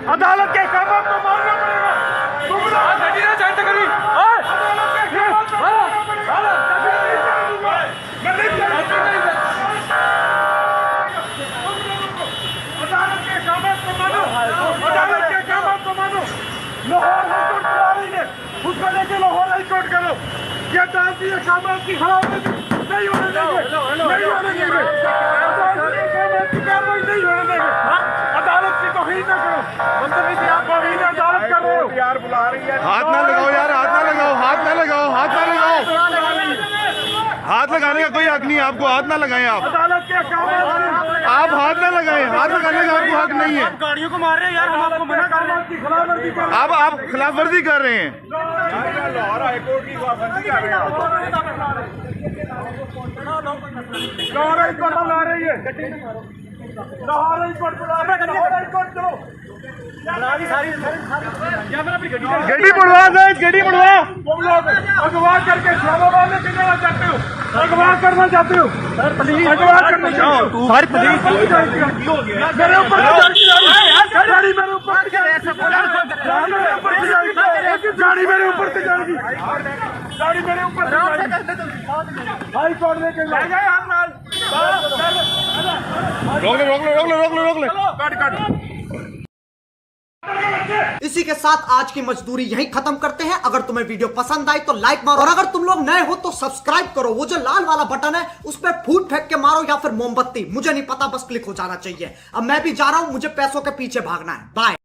अदालत के कामों को मानना पड़ेगा। लाहौर हाईकोर्ट बुला रही है, उसको लेके लाहौर हाईकोर्ट करो। ये अदालती अहकामात की खिलाफवर्जी नहीं होने देंगे, नहीं होने देंगे। अदालती अहकामात की कार्रवाई नहीं होने देंगे। अदालत की तौहीन न करो, आप तौहीन अदालत कर रहे हो। यार बुला रही है, हाथ ना लगाओ यार, हाथ ना लगाओ, हाथ ना लगाओ, हाथ ना लगाओ। हाथ लगाने का कोई हक नहीं है आपको, हाथ ना लगाएं आप। अदालत के अहकामात आप हाथ ना लगाएं, हाथ लगाने का आपको हक नहीं है। आप गाड़ियों को मार रहे हैं यार, हम आपको मना कर रहे हैं। खिलाफवर्जी कर आप खिलाफ वर्जी कर रहे हैं। लाहौर हाईकोर्ट की खिलाफवर्जी कर रहे हैं। लाहौर हाईकोर्ट बुला रही है, लाहौर हाईकोर्ट बुला रही है, लाहौर हाईकोर्ट करो। गड्डी बढ़वा दे, गड्डी बढ़वा। तुम लोग अगवा करके इस्लामाबाद में जाना चाहते हो, अगवा करना चाहते हो, अगवा करना चाहते हो। हमारी पुलिस मेरे ऊपर गाड़ी मेरे ऊपर गाड़ी मेरे ऊपर से जाएगी, गाड़ी मेरे ऊपर से जाएगी। हाई कोर्ट में रोक ले, रोक ले, रोक ले, रोक ले, रोक ले। काट इसी के साथ आज की मजदूरी यहीं खत्म करते हैं। अगर तुम्हें वीडियो पसंद आई तो लाइक मारो, और अगर तुम लोग नए हो तो सब्सक्राइब करो। वो जो लाल वाला बटन है उस पर फूट फेंक के मारो या फिर मोमबत्ती, मुझे नहीं पता, बस क्लिक हो जाना चाहिए। अब मैं भी जा रहा हूं, मुझे पैसों के पीछे भागना है। बाय।